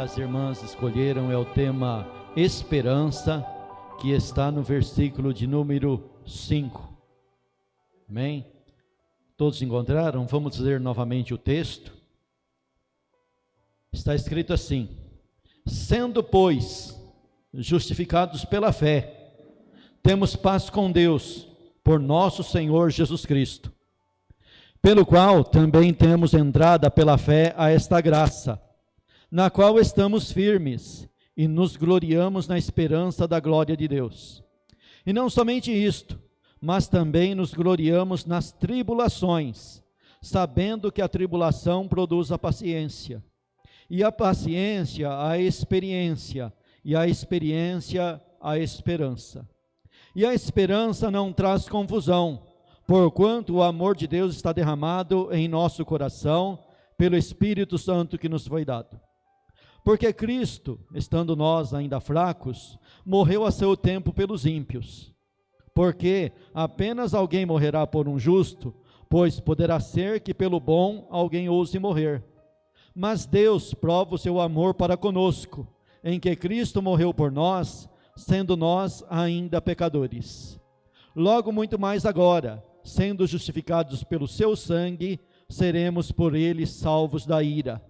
que as irmãs escolheram é o tema esperança, que está no versículo de número 5. Amém? Todos encontraram? Vamos ler novamente o texto. Está escrito assim: sendo, pois, justificados pela fé, temos paz com Deus, por nosso Senhor Jesus Cristo, pelo qual também temos entrada pela fé a esta graça, na qual estamos firmes e nos gloriamos na esperança da glória de Deus. E não somente isto, mas também nos gloriamos nas tribulações, sabendo que a tribulação produz a paciência, e a paciência a experiência, e a experiência a esperança. E a esperança não traz confusão, porquanto o amor de Deus está derramado em nosso coração, pelo Espírito Santo que nos foi dado. Porque Cristo, estando nós ainda fracos, morreu a seu tempo pelos ímpios. Porque apenas alguém morrerá por um justo, pois poderá ser que pelo bom alguém ouse morrer. Mas Deus prova o seu amor para conosco, em que Cristo morreu por nós, sendo nós ainda pecadores. Logo muito mais agora, sendo justificados pelo seu sangue, seremos por ele salvos da ira.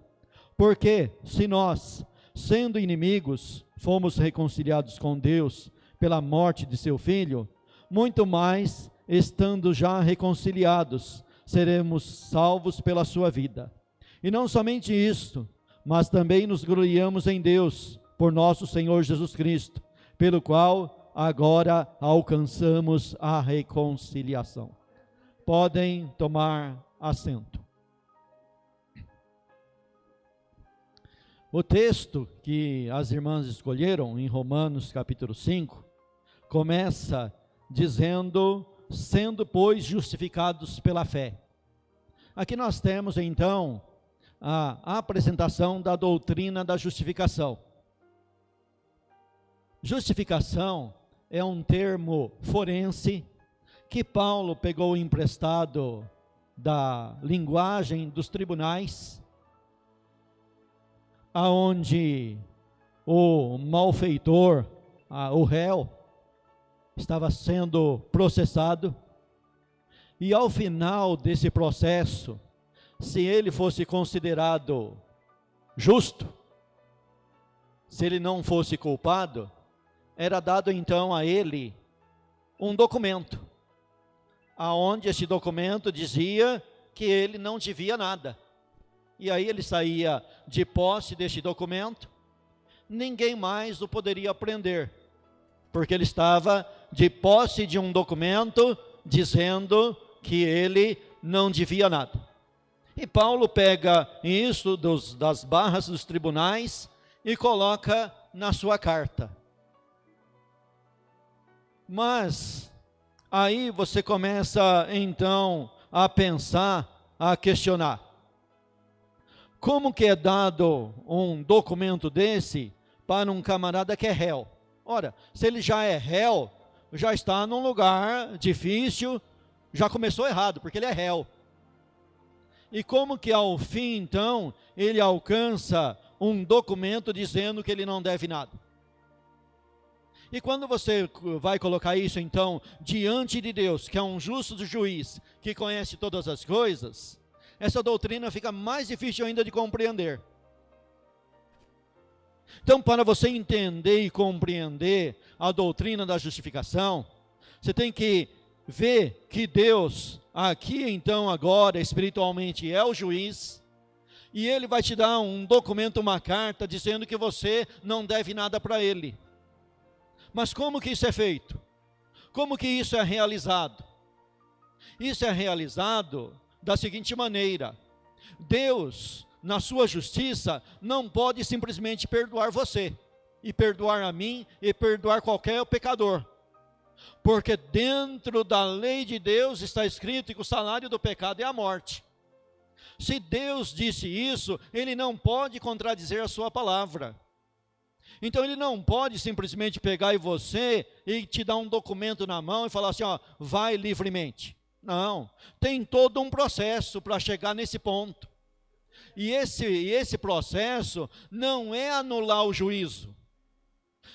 Porque se nós, sendo inimigos, fomos reconciliados com Deus pela morte de seu Filho, muito mais, estando já reconciliados, seremos salvos pela sua vida. E não somente isto, mas também nos gloriamos em Deus, por nosso Senhor Jesus Cristo, pelo qual agora alcançamos a reconciliação. Podem tomar assento. O texto que as irmãs escolheram, em Romanos capítulo 5, começa dizendo, sendo, pois, justificados pela fé. Aqui nós temos, então, a apresentação da doutrina da justificação. Justificação é um termo forense que Paulo pegou emprestado da linguagem dos tribunais, aonde o malfeitor, o réu, estava sendo processado, e ao final desse processo, se ele fosse considerado justo, se ele não fosse culpado, era dado então a ele um documento, aonde esse documento dizia que ele não devia nada. E aí ele saía de posse deste documento, ninguém mais o poderia prender, porque ele estava de posse de um documento dizendo que ele não devia nada. E Paulo pega isso das barras dos tribunais e coloca na sua carta. Mas aí você começa então a pensar, a questionar. Como que é dado um documento desse para um camarada que é réu? Ora, se ele já é réu, já está num lugar difícil, já começou errado, porque ele é réu. E como que ao fim, então, ele alcança um documento dizendo que ele não deve nada? E quando você vai colocar isso, então, diante de Deus, que é um justo juiz, que conhece todas as coisas, essa doutrina fica mais difícil ainda de compreender. Então, para você entender e compreender a doutrina da justificação, você tem que ver que Deus, aqui então agora, espiritualmente, é o juiz, e Ele vai te dar um documento, uma carta, dizendo que você não deve nada para Ele. Mas como que isso é feito? Como que isso é realizado? Isso é realizado da seguinte maneira: Deus, na sua justiça, não pode simplesmente perdoar você, e perdoar a mim, e perdoar qualquer pecador, porque dentro da lei de Deus está escrito que o salário do pecado é a morte. Se Deus disse isso, Ele não pode contradizer a sua palavra. Então Ele não pode simplesmente pegar você e te dar um documento na mão e falar assim, ó, vai livremente. Não, tem todo um processo para chegar nesse ponto. E esse processo não é anular o juízo,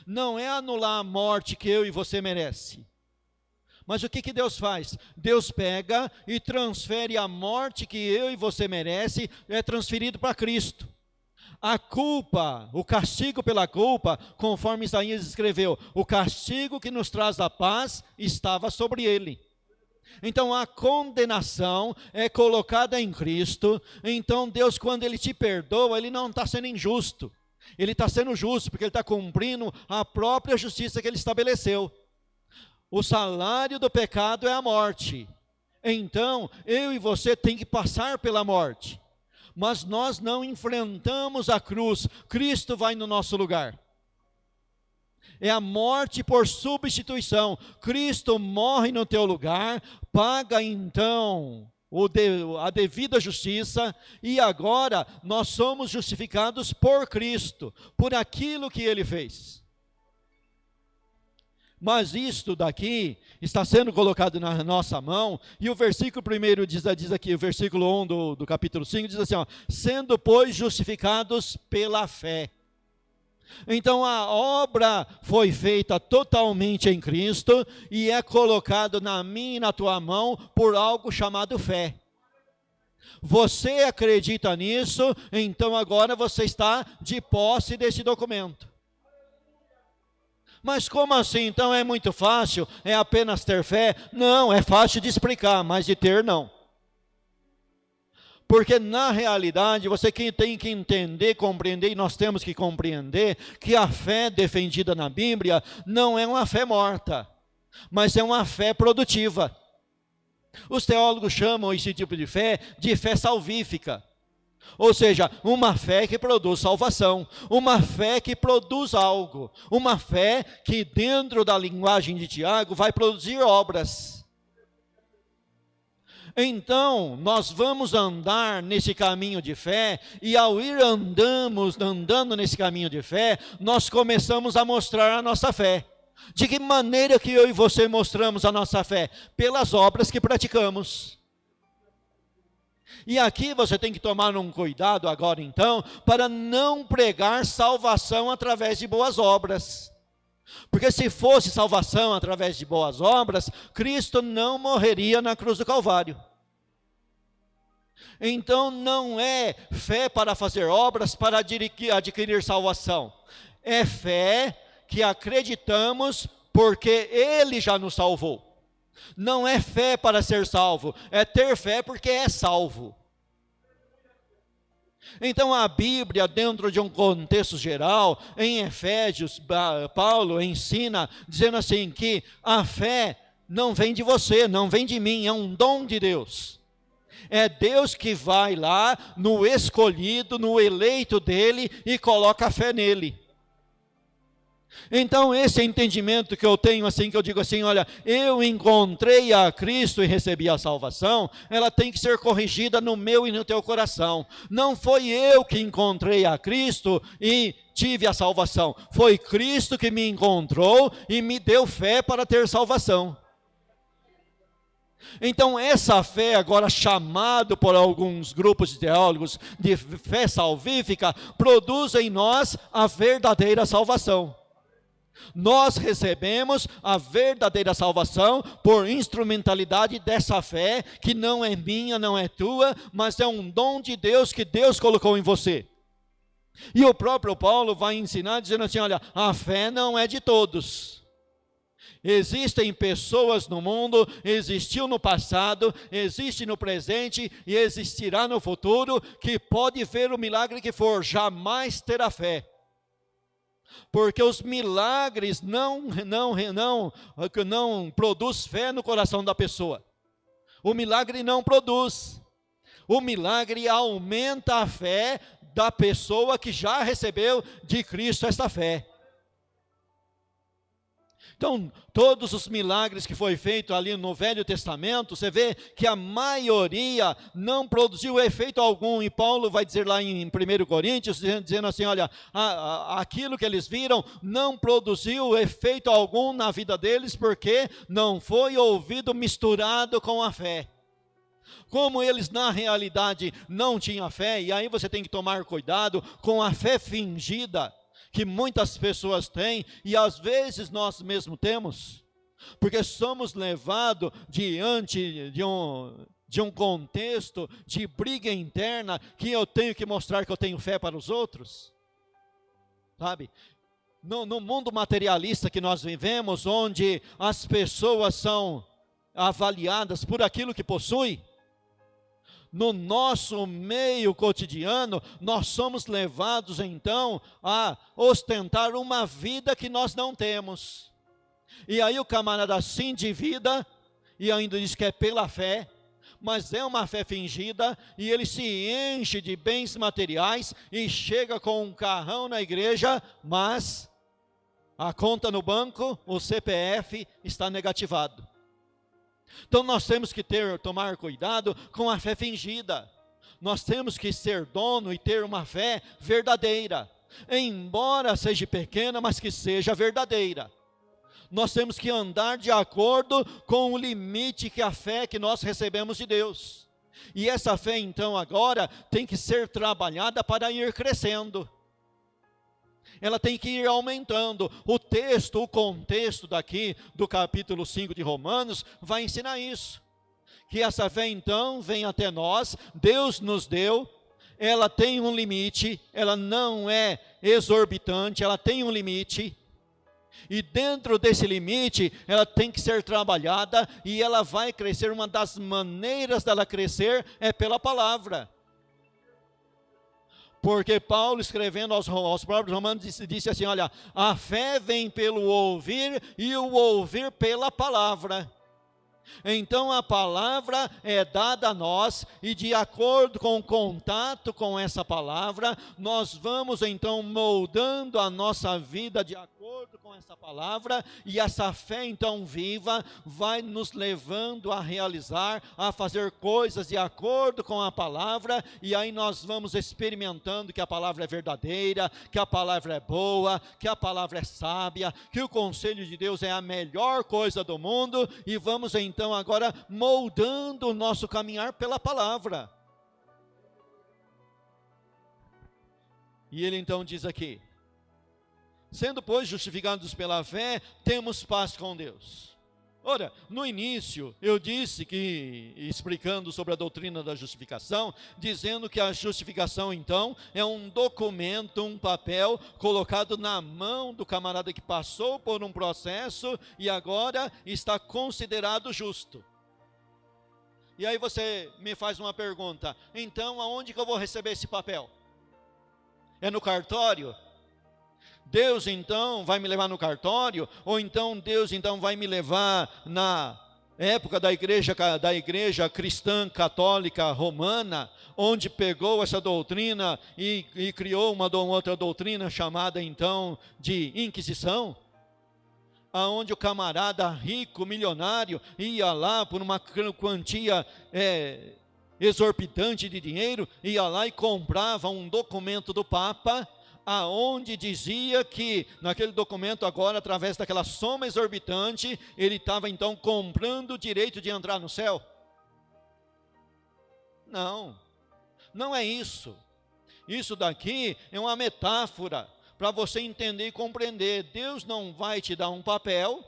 não é anular a morte que eu e você merece. Mas o que Deus faz? Deus pega e transfere a morte que eu e você merece, é transferido para Cristo. A culpa, o castigo pela culpa, conforme Isaías escreveu, o castigo que nos traz a paz estava sobre ele. Então a condenação é colocada em Cristo. Então Deus, quando Ele te perdoa, Ele não está sendo injusto, Ele está sendo justo, porque Ele está cumprindo a própria justiça que Ele estabeleceu. O salário do pecado é a morte. Então, eu e você tem que passar pela morte. Mas nós não enfrentamos a cruz. Cristo vai no nosso lugar. É a morte por substituição. Cristo morre no teu lugar, paga então a devida justiça, e agora nós somos justificados por Cristo, por aquilo que Ele fez. Mas isto daqui está sendo colocado na nossa mão, e o versículo 1 diz aqui, o versículo 1 do capítulo 5, diz assim, ó, sendo, pois, justificados pela fé. Então a obra foi feita totalmente em Cristo, e é colocado na minha e na tua mão por algo chamado fé. Você acredita nisso, então agora você está de posse desse documento. Mas como assim? Então é muito fácil, é apenas ter fé? Não, é fácil de explicar, mas de ter não. Porque na realidade você tem que entender, compreender, e nós temos que compreender que a fé defendida na Bíblia não é uma fé morta, mas é uma fé produtiva. Os teólogos chamam esse tipo de fé salvífica. Ou seja, uma fé que produz salvação, uma fé que produz algo, uma fé que dentro da linguagem de Tiago vai produzir obras. Então, nós vamos andar nesse caminho de fé, e ao ir andando nesse caminho de fé, nós começamos a mostrar a nossa fé. De que maneira que eu e você mostramos a nossa fé? Pelas obras que praticamos. E aqui você tem que tomar um cuidado agora então, para não pregar salvação através de boas obras. Porque se fosse salvação através de boas obras, Cristo não morreria na cruz do Calvário. Então não é fé para fazer obras para adquirir salvação. É fé que acreditamos porque Ele já nos salvou. Não é fé para ser salvo, é ter fé porque é salvo. Então a Bíblia, dentro de um contexto geral, em Efésios, Paulo ensina, dizendo assim, que a fé não vem de você, não vem de mim, é um dom de Deus. É Deus que vai lá, no escolhido, no eleito dele, e coloca a fé nele. Então esse entendimento que eu tenho, assim, que eu digo assim, olha, eu encontrei a Cristo e recebi a salvação, ela tem que ser corrigida no meu e no teu coração. Não foi eu que encontrei a Cristo e tive a salvação, foi Cristo que me encontrou e me deu fé para ter salvação. Então essa fé, agora chamado por alguns grupos de teólogos de fé salvífica, produz em nós a verdadeira salvação. Nós recebemos a verdadeira salvação por instrumentalidade dessa fé, que não é minha, não é tua, mas é um dom de Deus que Deus colocou em você. E o próprio Paulo vai ensinar dizendo assim, olha, a fé não é de todos. Existem pessoas no mundo, existiu no passado, existe no presente e existirá no futuro, que pode ver o milagre que for, jamais terá fé. Porque os milagres não produz fé no coração da pessoa. O milagre não produz. O milagre aumenta a fé da pessoa que já recebeu de Cristo esta fé. Então, todos os milagres que foi feito ali no Velho Testamento, você vê que a maioria não produziu efeito algum, e Paulo vai dizer lá em 1 Coríntios, dizendo assim, olha, aquilo que eles viram não produziu efeito algum na vida deles, porque não foi ouvido misturado com a fé. Como eles na realidade não tinham fé, e aí você tem que tomar cuidado com a fé fingida, que muitas pessoas têm, e às vezes nós mesmos temos, porque somos levados diante de um contexto de briga interna, que eu tenho que mostrar que eu tenho fé para os outros, sabe? No mundo materialista que nós vivemos, onde as pessoas são avaliadas por aquilo que possuem, no nosso meio cotidiano, nós somos levados então a ostentar uma vida que nós não temos. E aí o camarada se endivida e ainda diz que é pela fé, mas é uma fé fingida, e ele se enche de bens materiais e chega com um carrão na igreja, mas a conta no banco, o CPF, está negativado. Então nós temos que tomar cuidado com a fé fingida. Nós temos que ser dono e ter uma fé verdadeira, embora seja pequena, mas que seja verdadeira. Nós temos que andar de acordo com o limite que a fé que nós recebemos de Deus. E essa fé então agora tem que ser trabalhada para ir crescendo. Ela tem que ir aumentando. O contexto daqui do capítulo 5 de Romanos vai ensinar isso. Que essa fé então vem até nós, Deus nos deu, ela tem um limite, ela não é exorbitante, ela tem um limite. E dentro desse limite, ela tem que ser trabalhada e ela vai crescer. Uma das maneiras dela crescer é pela palavra. Porque Paulo, escrevendo aos próprios Romanos, disse assim, olha, a fé vem pelo ouvir e o ouvir pela palavra. Então a palavra é dada a nós, e de acordo com o contato com essa palavra, nós vamos então moldando a nossa vida de acordo com essa palavra, e essa fé então viva vai nos levando a realizar, a fazer coisas de acordo com a palavra, e aí nós vamos experimentando que a palavra é verdadeira, que a palavra é boa, que a palavra é sábia, que o conselho de Deus é a melhor coisa do mundo, e vamos então agora moldando o nosso caminhar pela palavra. E ele então diz aqui, sendo pois justificados pela fé, temos paz com Deus. Ora, no início eu disse que, explicando sobre a doutrina da justificação, dizendo que a justificação então é um documento, um papel colocado na mão do camarada que passou por um processo e agora está considerado justo. E aí você me faz uma pergunta, então aonde que eu vou receber esse papel? É no cartório? Deus então vai me levar no cartório? Ou então Deus então vai me levar na época da igreja cristã católica romana, onde pegou essa doutrina e criou uma outra doutrina chamada então de Inquisição? Aonde o camarada rico, milionário, ia lá por uma quantia exorbitante de dinheiro, ia lá e comprava um documento do Papa, aonde dizia que naquele documento agora, através daquela soma exorbitante, ele estava então comprando o direito de entrar no céu. Não, não é isso. Isso daqui é uma metáfora para você entender e compreender. Deus não vai te dar um papel,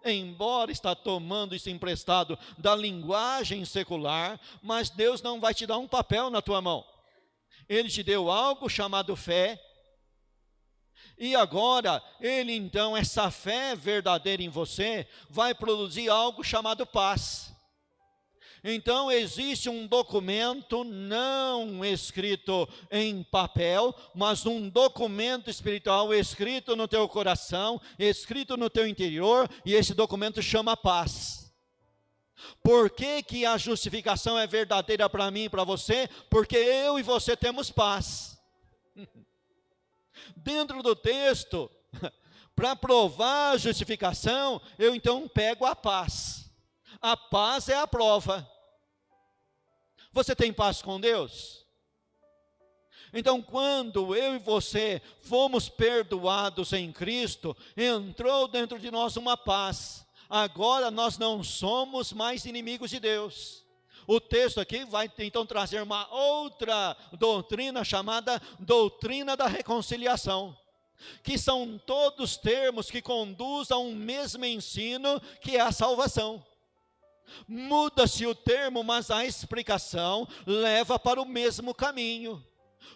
embora está tomando isso emprestado da linguagem secular, mas Deus não vai te dar um papel na tua mão. Ele te deu algo chamado fé, e agora, ele então, essa fé verdadeira em você, vai produzir algo chamado paz. Então existe um documento não escrito em papel, mas um documento espiritual escrito no teu coração, escrito no teu interior, e esse documento chama paz. Por que que a justificação é verdadeira para mim e para você? Porque eu e você temos paz. Dentro do texto, para provar a justificação, eu então pego a paz. A paz é a prova. Você tem paz com Deus? Então, quando eu e você fomos perdoados em Cristo, entrou dentro de nós uma paz. Agora nós não somos mais inimigos de Deus. O texto aqui vai então trazer uma outra doutrina chamada doutrina da reconciliação, que são todos termos que conduzem a um mesmo ensino, que é a salvação. Muda-se o termo, mas a explicação leva para o mesmo caminho.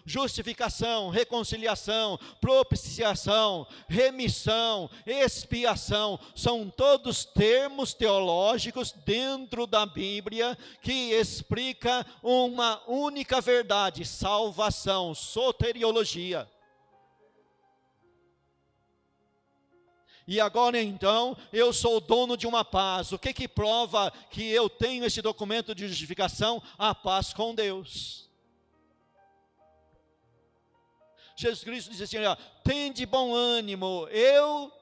Justificação, reconciliação, propiciação, remissão, expiação, são todos termos teológicos dentro da Bíblia que explica uma única verdade: salvação, soteriologia. E agora então, eu sou dono de uma paz. O que prova que eu tenho esse documento de justificação? A paz com Deus. Jesus Cristo disse assim, olha, tende bom ânimo, eu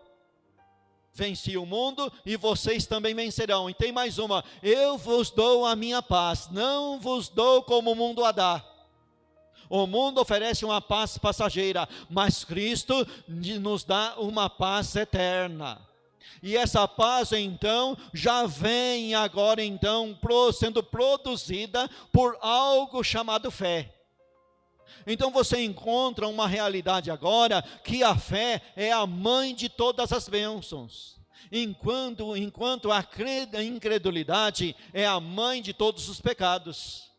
venci o mundo e vocês também vencerão. E tem mais uma, eu vos dou a minha paz, não vos dou como o mundo a dá. O mundo oferece uma paz passageira, mas Cristo nos dá uma paz eterna. E essa paz então, já vem agora então, sendo produzida por algo chamado fé. Então você encontra uma realidade agora, que a fé é a mãe de todas as bênçãos. Enquanto a incredulidade é a mãe de todos os pecados.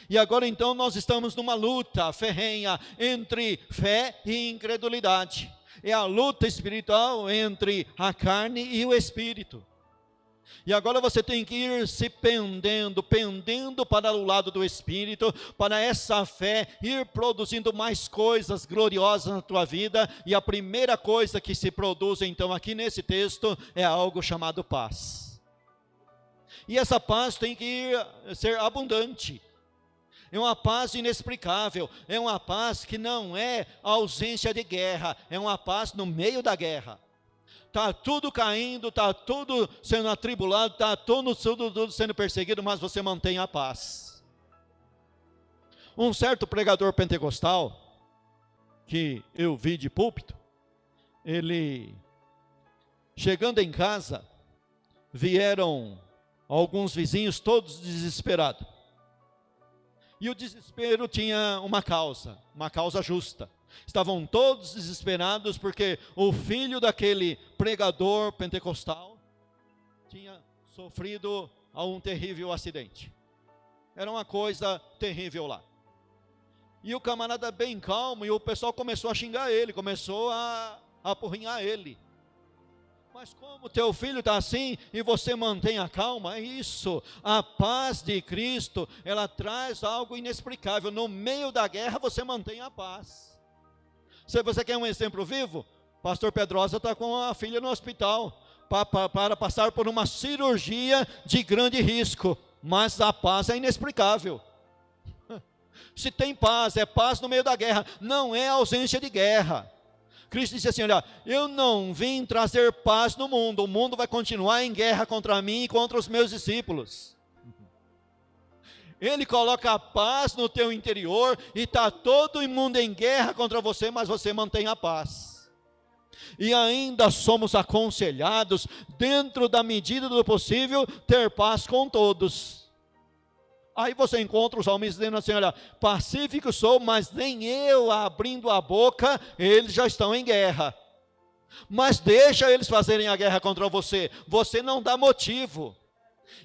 E agora então nós estamos numa luta ferrenha entre fé e incredulidade. É a luta espiritual entre a carne e o espírito. E agora você tem que ir se pendendo para o lado do espírito, para essa fé ir produzindo mais coisas gloriosas na tua vida. E a primeira coisa que se produz então aqui nesse texto é algo chamado paz. E essa paz tem que ser abundante. É uma paz inexplicável, é uma paz que não é ausência de guerra, é uma paz no meio da guerra. Está tudo caindo, está tudo sendo atribulado, está tudo sendo perseguido, mas você mantém a paz. Um certo pregador pentecostal, que eu vi de púlpito, ele, chegando em casa, vieram alguns vizinhos todos desesperados. E o desespero tinha uma causa justa. Estavam todos desesperados porque o filho daquele pregador pentecostal tinha sofrido um terrível acidente. Era uma coisa terrível lá. E o camarada bem calmo, e o pessoal começou a xingar ele, começou a apurrinhar ele. Mas como teu filho está assim e você mantém a calma, é isso. A paz de Cristo, ela traz algo inexplicável. No meio da guerra você mantém a paz. Se você quer um exemplo vivo, pastor Pedrosa está com a filha no hospital, para passar por uma cirurgia de grande risco, mas a paz é inexplicável. Se tem paz, é paz no meio da guerra, não é ausência de guerra. Cristo disse assim, olha, eu não vim trazer paz no mundo, o mundo vai continuar em guerra contra mim e contra os meus discípulos. Ele coloca a paz no teu interior e está todo mundo em guerra contra você, mas você mantém a paz. E ainda somos aconselhados, dentro da medida do possível, ter paz com todos. Aí você encontra os homens dizendo assim, olha, pacífico sou, mas nem eu abrindo a boca, eles já estão em guerra. Mas deixa eles fazerem a guerra contra você, você não dá motivo.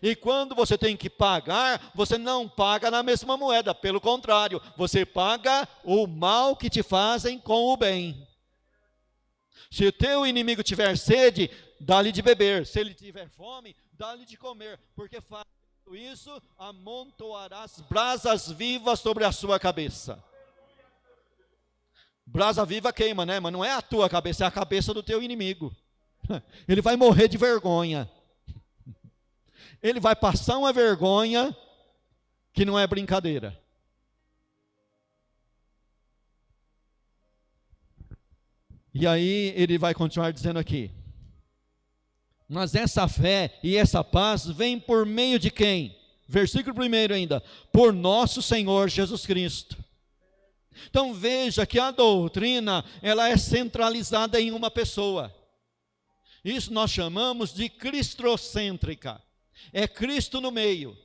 E quando você tem que pagar, você não paga na mesma moeda, pelo contrário, você paga o mal que te fazem com o bem. Se o teu inimigo tiver sede, dá-lhe de beber, se ele tiver fome, dá-lhe de comer, porque faz isso, amontoarás brasas vivas sobre a sua cabeça. Brasa viva queima, né? Mas não é a tua cabeça, é a cabeça do teu inimigo. Ele vai morrer de vergonha. Ele vai passar uma vergonha que não é brincadeira. E aí ele vai continuar dizendo aqui, mas essa fé e essa paz vem por meio de quem? Versículo 1 ainda, por nosso Senhor Jesus Cristo. Então veja que a doutrina, ela é centralizada em uma pessoa. Isso nós chamamos de cristocêntrica. É Cristo no meio.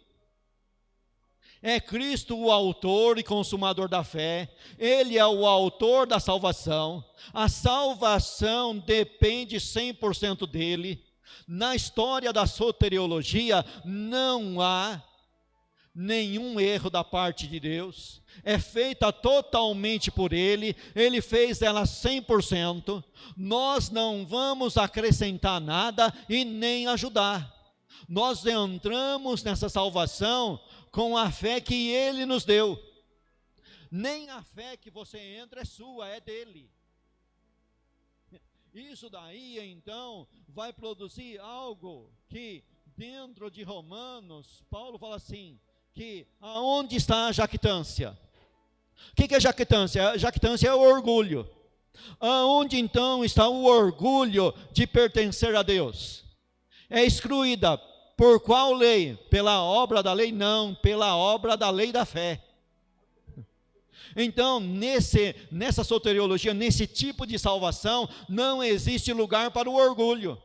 É Cristo o autor e consumador da fé. Ele é o autor da salvação. A salvação depende 100% dele. Na história da soteriologia, não há nenhum erro da parte de Deus, é feita totalmente por Ele, Ele fez ela 100%, nós não vamos acrescentar nada e nem ajudar, nós entramos nessa salvação com a fé que Ele nos deu, nem a fé que você entra é sua, é dele. Isso daí, então, vai produzir algo que, dentro de Romanos, Paulo fala assim, que aonde está a jactância? O que é jactância? Jactância é o orgulho. Aonde então está o orgulho de pertencer a Deus? É excluída por qual lei? Pela obra da lei? Não, pela obra da lei da fé. Então, nessa soteriologia, nesse tipo de salvação, não existe lugar para o orgulho.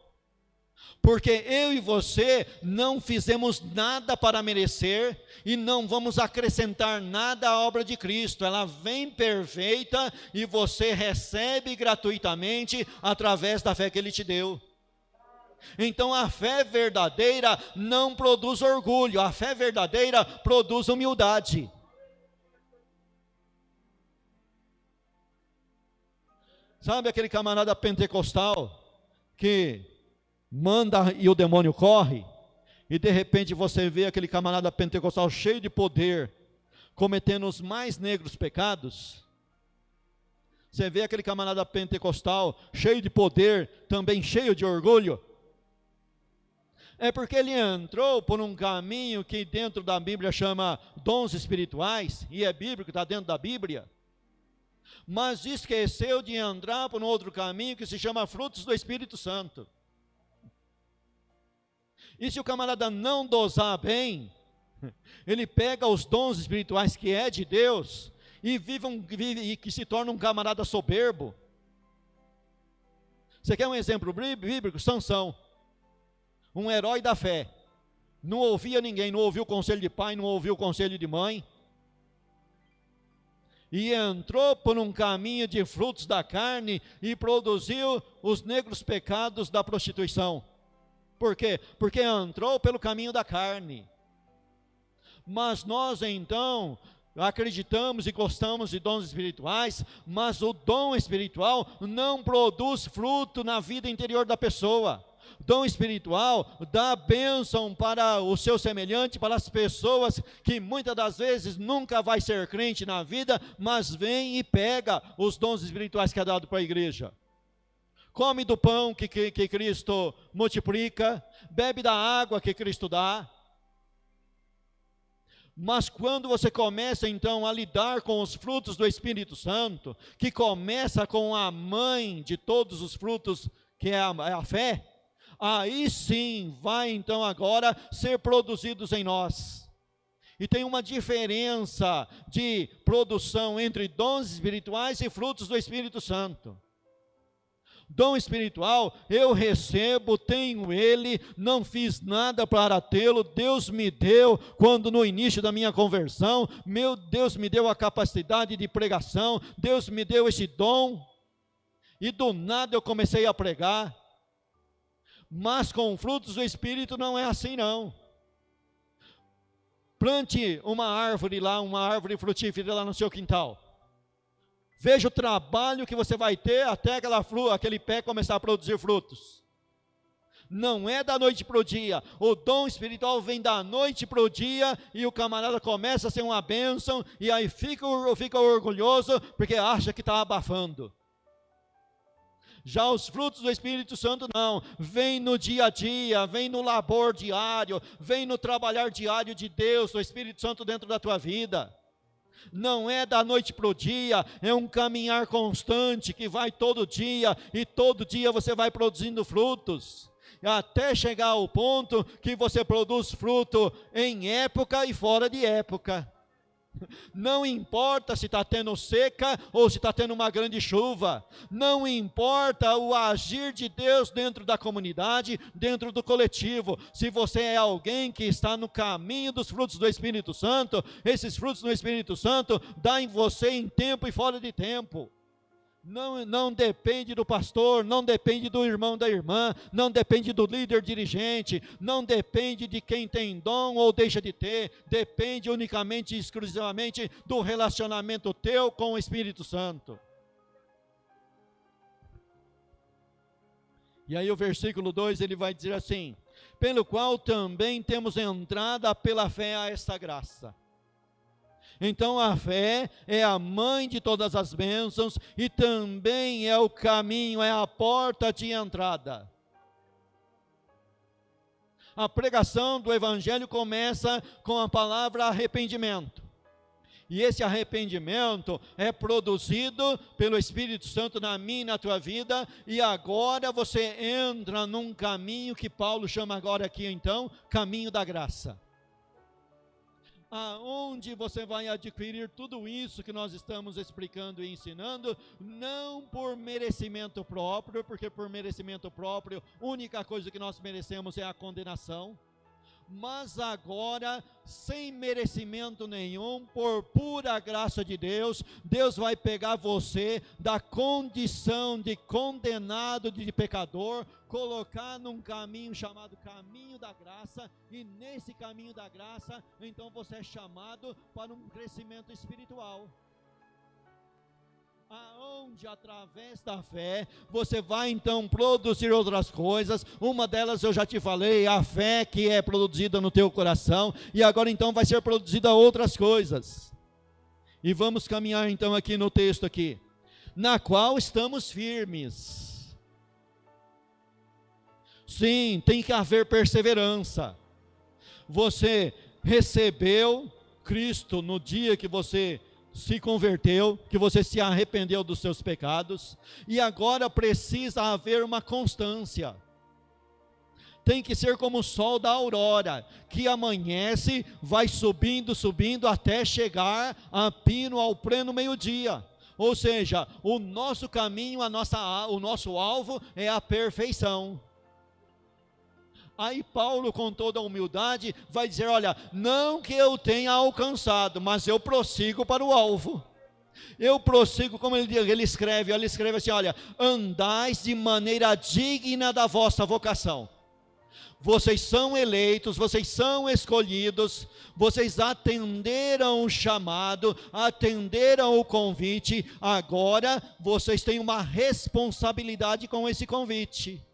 Porque eu e você não fizemos nada para merecer e não vamos acrescentar nada à obra de Cristo. Ela vem perfeita e você recebe gratuitamente através da fé que Ele te deu. Então a fé verdadeira não produz orgulho, a fé verdadeira produz humildade. Sabe aquele camarada pentecostal que manda e o demônio corre? E de repente você vê aquele camarada pentecostal cheio de poder, cometendo os mais negros pecados? Você vê aquele camarada pentecostal cheio de poder, também cheio de orgulho? É porque ele entrou por um caminho que dentro da Bíblia chama dons espirituais, e é bíblico, está dentro da Bíblia. Mas esqueceu de entrar por um outro caminho que se chama frutos do Espírito Santo. E se o camarada não dosar bem, ele pega os dons espirituais que é de Deus e vive e que se torna um camarada soberbo. Você quer um exemplo bíblico? Sansão, um herói da fé, não ouvia ninguém, não ouvia o conselho de pai, não ouvia o conselho de mãe, e entrou por um caminho de frutos da carne e produziu os negros pecados da prostituição. Por quê? Porque entrou pelo caminho da carne. Mas nós então acreditamos e gostamos de dons espirituais, mas o dom espiritual não produz fruto na vida interior da pessoa. Dom espiritual dá bênção para o seu semelhante, para as pessoas que muitas das vezes nunca vai ser crente na vida, mas vem e pega os dons espirituais que é dado para a igreja. Come do pão que Cristo multiplica, bebe da água que Cristo dá. Mas quando você começa então a lidar com os frutos do Espírito Santo, que começa com a mãe de todos os frutos, que é a fé, aí sim vai então agora ser produzidos em nós. E tem uma diferença de produção entre dons espirituais e frutos do Espírito Santo. Dom espiritual, eu recebo, tenho ele, não fiz nada para tê-lo, Deus me deu, quando no início da minha conversão, meu Deus me deu a capacidade de pregação, Deus me deu esse dom, e do nada eu comecei a pregar. Mas com frutos do Espírito não é assim não. Plante uma árvore lá, uma árvore frutífera lá no seu quintal. Veja o trabalho que você vai ter até aquele pé começar a produzir frutos. Não é da noite para o dia. O dom espiritual vem da noite para o dia e o camarada começa a ser uma bênção e aí fica orgulhoso porque acha que está abafando. Já os frutos do Espírito Santo não, vem no dia a dia, vem no labor diário, vem no trabalhar diário de Deus, do Espírito Santo dentro da tua vida. Não é da noite para o dia, é um caminhar constante que vai todo dia, e todo dia você vai produzindo frutos, até chegar ao ponto que você produz fruto em época e fora de época. Não importa se está tendo seca ou se está tendo uma grande chuva, não importa o agir de Deus dentro da comunidade, dentro do coletivo, se você é alguém que está no caminho dos frutos do Espírito Santo, esses frutos do Espírito Santo dá em você em tempo e fora de tempo. Não depende do pastor, não depende do irmão da irmã, não depende do líder dirigente, não depende de quem tem dom ou deixa de ter, depende unicamente e exclusivamente do relacionamento teu com o Espírito Santo. E aí o versículo 2 ele vai dizer assim: pelo qual também temos entrada pela fé a esta graça. Então a fé é a mãe de todas as bênçãos e também é o caminho, é a porta de entrada. A pregação do Evangelho começa com a palavra arrependimento. E esse arrependimento é produzido pelo Espírito Santo na minha e na tua vida, e agora você entra num caminho que Paulo chama agora aqui então, caminho da graça. Aonde você vai adquirir tudo isso que nós estamos explicando e ensinando, não por merecimento próprio, porque por merecimento próprio, a única coisa que nós merecemos é a condenação, mas agora, sem merecimento nenhum, por pura graça de Deus, Deus vai pegar você da condição de condenado, de pecador, colocar num caminho chamado caminho da graça, e nesse caminho da graça, então você é chamado para um crescimento espiritual. Aonde através da fé você vai então produzir outras coisas. Uma delas eu já te falei, a fé que é produzida no teu coração, e agora então vai ser produzida outras coisas. E vamos caminhar então aqui no texto aqui, na qual estamos firmes. Sim, tem que haver perseverança. Você recebeu Cristo no dia que você se converteu, que você se arrependeu dos seus pecados, e agora precisa haver uma constância. Tem que ser como o sol da aurora, que amanhece, vai subindo, subindo, até chegar a pino ao pleno meio-dia. Ou seja, o nosso caminho, o nosso alvo é a perfeição. Aí Paulo, com toda a humildade, vai dizer, olha, não que eu tenha alcançado, mas eu prossigo para o alvo. Eu prossigo, como ele escreve assim, olha, andais de maneira digna da vossa vocação. Vocês são eleitos, vocês são escolhidos, vocês atenderam o chamado, atenderam o convite, agora vocês têm uma responsabilidade com esse convite.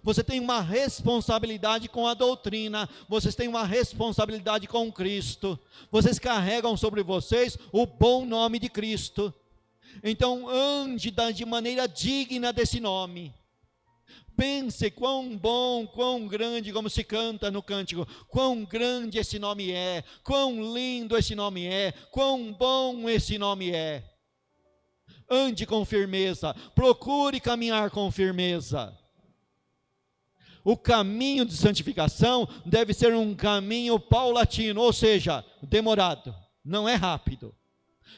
Você tem uma responsabilidade com a doutrina, vocês têm uma responsabilidade com Cristo, vocês carregam sobre vocês o bom nome de Cristo. Então ande de maneira digna desse nome. Pense quão bom, quão grande, como se canta no cântico, quão grande esse nome é, quão lindo esse nome é, quão bom esse nome é. Ande com firmeza, procure caminhar com firmeza. O caminho de santificação deve ser um caminho paulatino, ou seja, demorado, não é rápido.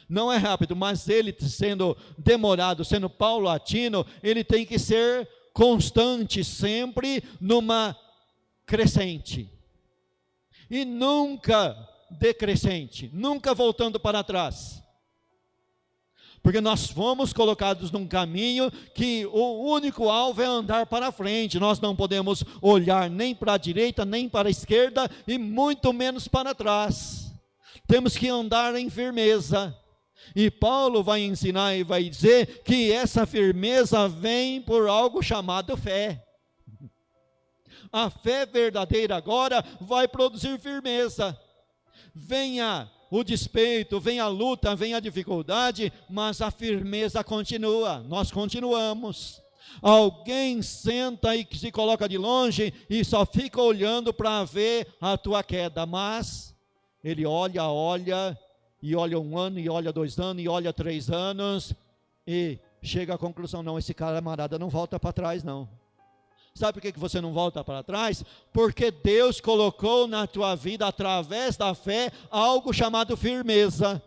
Não é rápido, mas ele sendo demorado, sendo paulatino, ele tem que ser constante, sempre numa crescente. E nunca decrescente, nunca voltando para trás. Porque nós fomos colocados num caminho que o único alvo é andar para frente. Nós não podemos olhar nem para a direita, nem para a esquerda, e muito menos para trás. Temos que andar em firmeza. E Paulo vai ensinar e vai dizer que essa firmeza vem por algo chamado fé. A fé verdadeira agora vai produzir firmeza. Venha o despeito, vem a luta, vem a dificuldade, mas a firmeza continua, nós continuamos. Alguém senta e se coloca de longe e só fica olhando para ver a tua queda, mas ele olha, e olha 1 ano, e olha 2 anos, e olha 3 anos, e chega à conclusão, não, esse camarada não volta para trás não. Sabe por que você não volta para trás? Porque Deus colocou na tua vida, através da fé, algo chamado firmeza.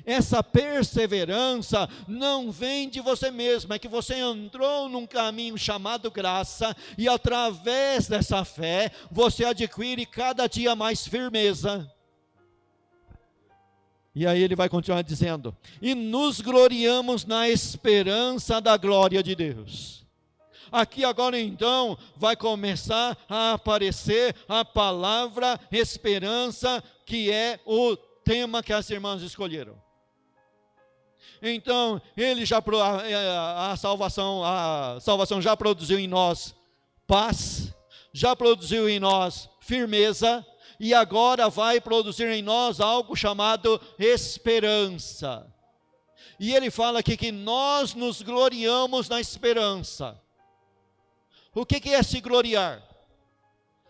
Essa perseverança não vem de você mesmo, é que você entrou num caminho chamado graça, e através dessa fé, você adquire cada dia mais firmeza. E aí ele vai continuar dizendo, e nos gloriamos na esperança da glória de Deus. Aqui agora então vai começar a aparecer a palavra esperança, que é o tema que as irmãs escolheram. Então, a salvação já produziu em nós paz, já produziu em nós firmeza, e agora vai produzir em nós algo chamado esperança. E ele fala aqui que nós nos gloriamos na esperança. O que é se gloriar?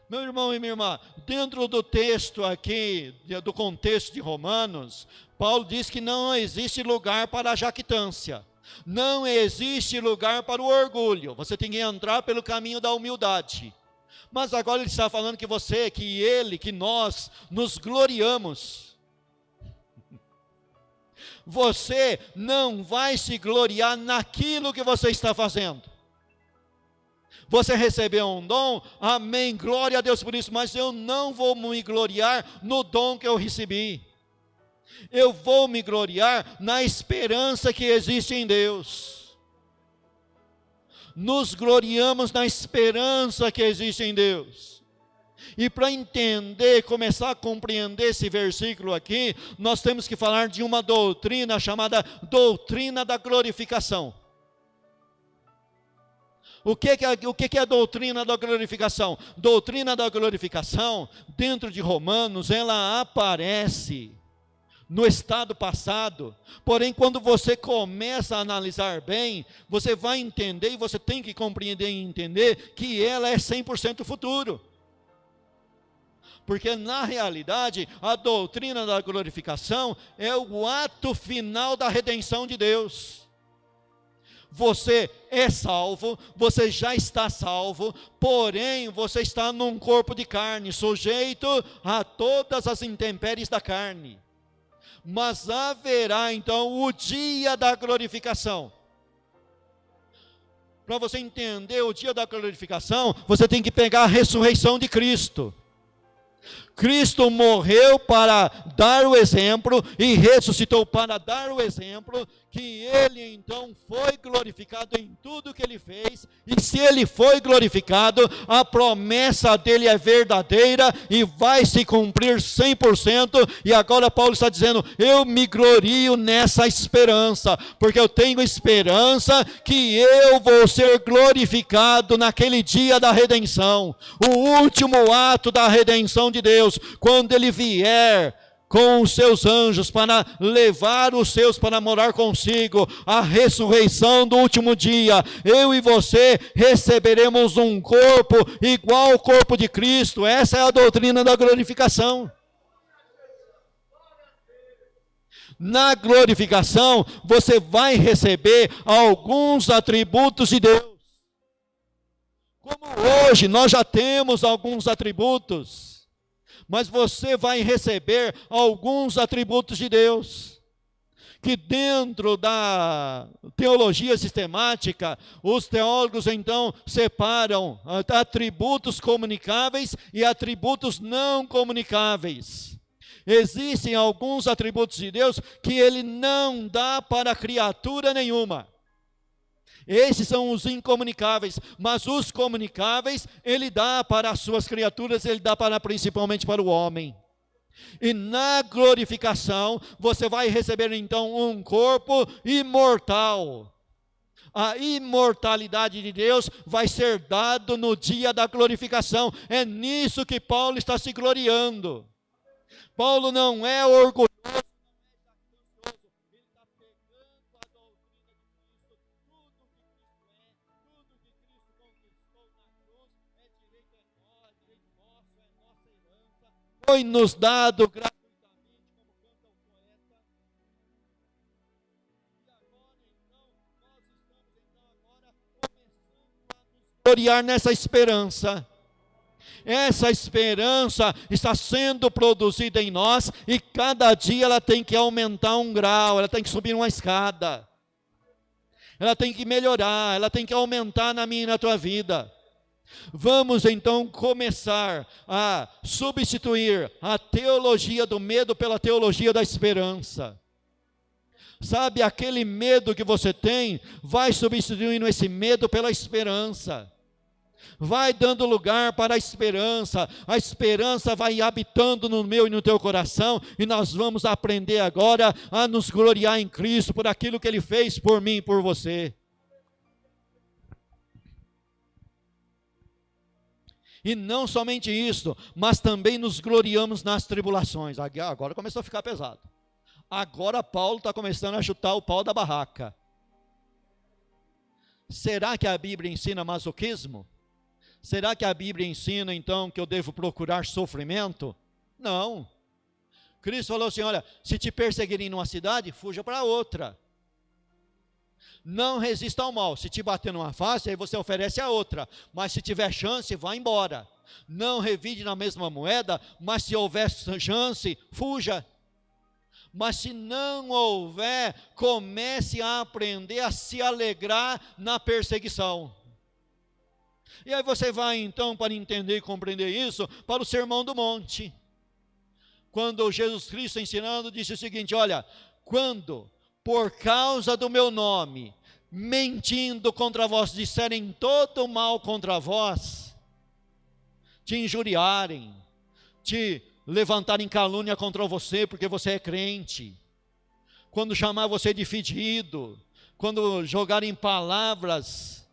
Meu irmão e minha irmã, dentro do texto aqui, do contexto de Romanos, Paulo diz que não existe lugar para a jactância, não existe lugar para o orgulho, você tem que entrar pelo caminho da humildade. Mas agora ele está falando que você, que ele, que nós nos gloriamos. Você não vai se gloriar naquilo que você está fazendo. Você recebeu um dom, amém, glória a Deus por isso, mas eu não vou me gloriar no dom que eu recebi. Eu vou me gloriar na esperança que existe em Deus. Nos gloriamos na esperança que existe em Deus. E para entender, começar a compreender esse versículo aqui, nós temos que falar de uma doutrina chamada doutrina da glorificação. O que é a doutrina da glorificação? Doutrina da glorificação, dentro de Romanos, ela aparece no estado passado, porém quando você começa a analisar bem, você vai entender, e você tem que compreender e entender, que ela é 100% futuro. Porque na realidade, a doutrina da glorificação é o ato final da redenção de Deus. Você é salvo, você já está salvo, porém você está num corpo de carne, sujeito a todas as intempéries da carne. Mas haverá então o dia da glorificação. Para você entender o dia da glorificação, você tem que pegar a ressurreição de Cristo. Cristo morreu para dar o exemplo e ressuscitou para dar o exemplo, que ele então foi glorificado em tudo que ele fez, e se ele foi glorificado, a promessa dele é verdadeira e vai se cumprir 100%, e agora Paulo está dizendo, eu me glorio nessa esperança, porque eu tenho esperança que eu vou ser glorificado naquele dia da redenção, o último ato da redenção de Deus, quando ele vier com os seus anjos para levar os seus para morar consigo, a ressurreição do último dia, eu e você receberemos um corpo igual ao corpo de Cristo. Essa é a doutrina da glorificação. Na glorificação, você vai receber alguns atributos de Deus. Como hoje nós já temos alguns atributos, mas você vai receber alguns atributos de Deus, que dentro da teologia sistemática, os teólogos então separam atributos comunicáveis e atributos não comunicáveis. Existem alguns atributos de Deus que ele não dá para criatura nenhuma. Esses são os incomunicáveis, mas os comunicáveis, ele dá para as suas criaturas, ele dá principalmente para o homem. E na glorificação, você vai receber então um corpo imortal. A imortalidade de Deus vai ser dado no dia da glorificação. É nisso que Paulo está se gloriando. Paulo não é orgulhoso. Foi nos dado gratuitamente, como canta o poeta. E agora então, nós estamos agora começando a nos gloriar nessa esperança. Essa esperança está sendo produzida em nós, e cada dia ela tem que aumentar um grau, ela tem que subir uma escada. Ela tem que melhorar, ela tem que aumentar na minha e na tua vida. Vamos então começar a substituir a teologia do medo pela teologia da esperança. Sabe, aquele medo que você tem, vai substituindo esse medo pela esperança. Vai dando lugar para a esperança vai habitando no meu e no teu coração, e nós vamos aprender agora a nos gloriar em Cristo por aquilo que Ele fez por mim e por você. E não somente isso, mas também nos gloriamos nas tribulações. Agora começou a ficar pesado. Agora Paulo está começando a chutar o pau da barraca. Será que a Bíblia ensina masoquismo? Será que a Bíblia ensina então que eu devo procurar sofrimento? Não. Cristo falou assim, olha, se te perseguirem numa cidade, fuja para outra. Não resista ao mal. Se te bater numa face, aí você oferece a outra. Mas se tiver chance, vá embora. Não revide na mesma moeda, mas se houver chance, fuja. Mas se não houver, comece a aprender a se alegrar na perseguição. E aí você vai então, para entender e compreender isso, para o Sermão do Monte. Quando Jesus Cristo ensinando disse o seguinte, olha, quando por causa do meu nome, mentindo contra vós, disserem todo o mal contra vós, te injuriarem, te levantarem calúnia contra você, porque você é crente, quando chamar você de fedido, quando jogarem palavras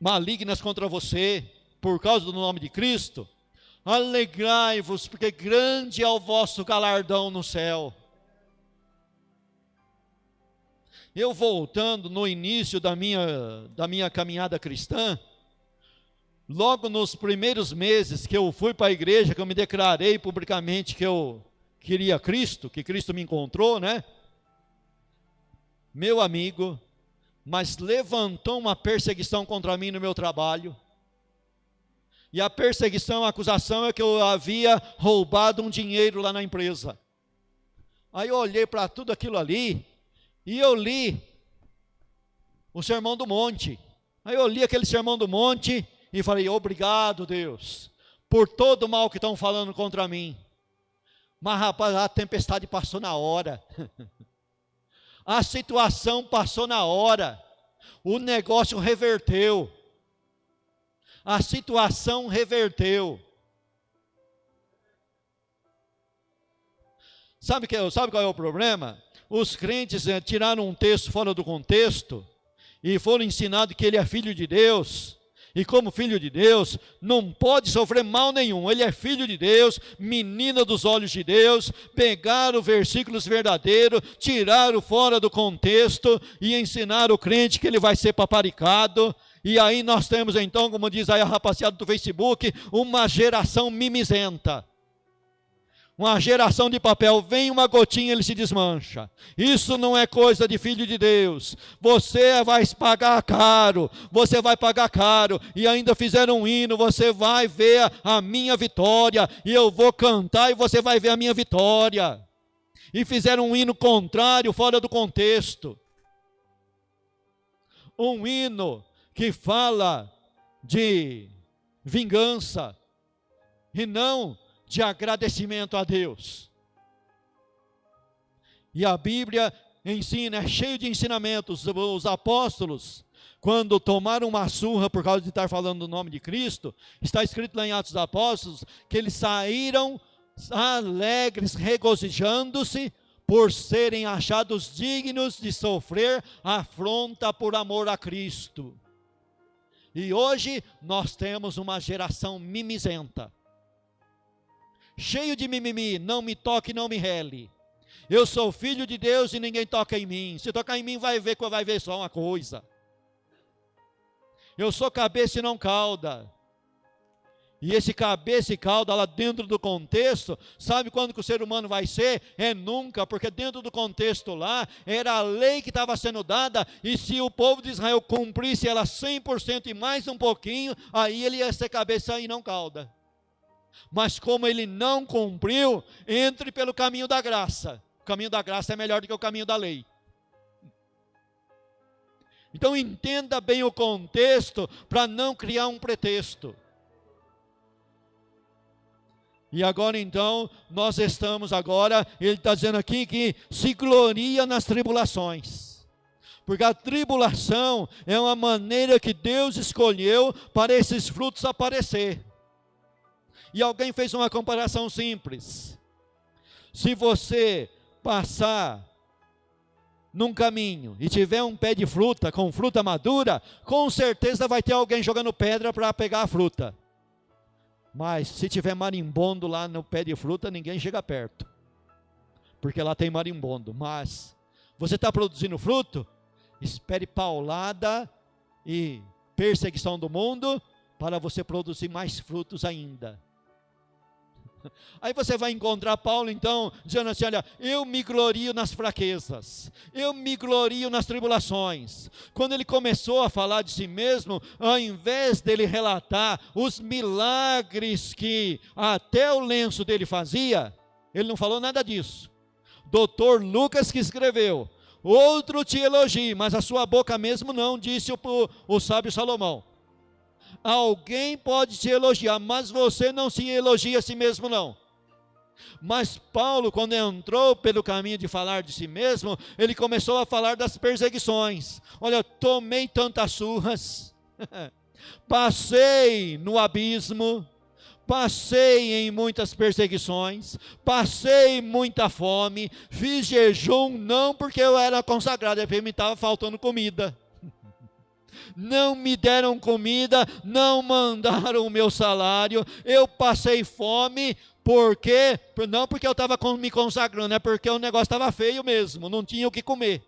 malignas contra você, por causa do nome de Cristo, alegrai-vos, porque grande é o vosso galardão no céu. Eu voltando no início da minha caminhada cristã, logo nos primeiros meses que eu fui para a igreja, que eu me declarei publicamente que eu queria Cristo, que Cristo me encontrou, né? Meu amigo, mas levantou uma perseguição contra mim no meu trabalho. E a perseguição, a acusação é que eu havia roubado um dinheiro lá na empresa. Aí eu olhei para tudo aquilo ali, e eu li o Sermão do Monte. Aí eu li aquele Sermão do Monte e falei, obrigado Deus, por todo o mal que estão falando contra mim. Mas rapaz, a tempestade passou na hora. A situação passou na hora. O negócio reverteu. A situação reverteu. Sabe qual é o problema? Os crentes tiraram um texto fora do contexto e foram ensinados que ele é filho de Deus. E como filho de Deus, não pode sofrer mal nenhum. Ele é filho de Deus, menina dos olhos de Deus. Pegaram versículos verdadeiros, tiraram fora do contexto e ensinaram o crente que ele vai ser paparicado. E aí nós temos então, como diz aí a rapaziada do Facebook, uma geração mimizenta. Uma geração de papel, vem uma gotinha, ele se desmancha. Isso não é coisa de filho de Deus. Você vai pagar caro, você vai pagar caro. E ainda fizeram um hino, você vai ver a minha vitória. E eu vou cantar e você vai ver a minha vitória. E fizeram um hino contrário, fora do contexto. Um hino que fala de vingança e não de agradecimento a Deus. E a Bíblia ensina, é cheio de ensinamentos. Os apóstolos, quando tomaram uma surra por causa de estar falando do nome de Cristo, está escrito lá em Atos dos Apóstolos, que eles saíram alegres, regozijando-se, por serem achados dignos de sofrer afronta por amor a Cristo. E hoje nós temos uma geração mimizenta, cheio de mimimi, não me toque, não me rele. Eu sou filho de Deus e ninguém toca em mim. Se tocar em mim vai ver só uma coisa. Eu sou cabeça e não cauda. E esse cabeça e cauda lá dentro do contexto, sabe quando que o ser humano vai ser? É nunca, porque dentro do contexto lá, era a lei que estava sendo dada, e se o povo de Israel cumprisse ela 100% e mais um pouquinho, aí ele ia ser cabeça e não cauda. Mas como ele não cumpriu, entre pelo caminho da graça. O caminho da graça é melhor do que o caminho da lei. Então entenda bem o contexto, para não criar um pretexto. E agora então, nós estamos agora, ele está dizendo aqui que se gloria nas tribulações. Porque a tribulação é uma maneira que Deus escolheu para esses frutos aparecer. E alguém fez uma comparação simples. Se você passar num caminho e tiver um pé de fruta, com fruta madura, com certeza vai ter alguém jogando pedra para pegar a fruta. Mas se tiver marimbondo lá no pé de fruta, ninguém chega perto, porque lá tem marimbondo. Mas você está produzindo fruto? Espere paulada e perseguição do mundo, para você produzir mais frutos ainda. Aí você vai encontrar Paulo então, dizendo assim, olha, eu me glorio nas fraquezas, eu me glorio nas tribulações. Quando ele começou a falar de si mesmo, ao invés dele relatar os milagres que até o lenço dele fazia, ele não falou nada disso. Doutor Lucas que escreveu, outro te elogie, mas a sua boca mesmo não, disse o sábio Salomão. Alguém pode te elogiar, mas você não se elogia a si mesmo não. Mas Paulo, quando entrou pelo caminho de falar de si mesmo, ele começou a falar das perseguições. Olha, tomei tantas surras, passei no abismo, passei em muitas perseguições, passei muita fome, fiz jejum, não porque eu era consagrado, é porque me estava faltando comida. Não me deram comida, não mandaram o meu salário, eu passei fome, não porque eu estava me consagrando, é porque o negócio estava feio mesmo, não tinha o que comer.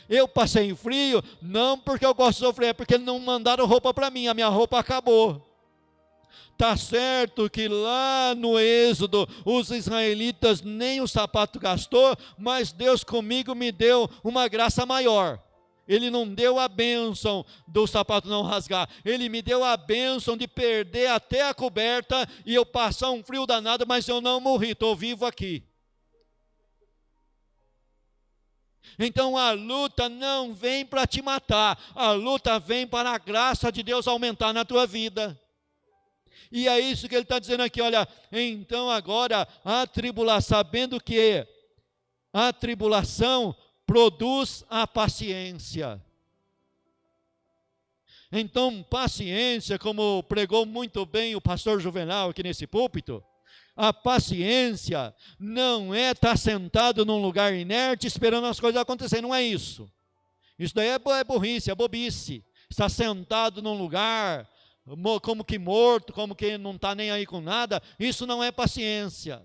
Eu passei frio, não porque eu gosto de sofrer, é porque não mandaram roupa para mim, a minha roupa acabou. Está certo que lá no Êxodo, os israelitas nem o sapato gastou, mas Deus comigo me deu uma graça maior. Ele não deu a bênção do sapato não rasgar, Ele me deu a bênção de perder até a coberta e eu passar um frio danado, mas eu não morri, estou vivo aqui. Então a luta não vem para te matar, a luta vem para a graça de Deus aumentar na tua vida. E é isso que ele está dizendo aqui, olha, então agora a tribulação, sabendo que a tribulação produz a paciência. Então paciência, como pregou muito bem o pastor Juvenal aqui nesse púlpito, a paciência não é estar sentado num lugar inerte esperando as coisas acontecerem, não é isso. Isso daí é burrice, é bobice. Estar sentado num lugar como que morto, como que não está nem aí com nada, isso não é paciência.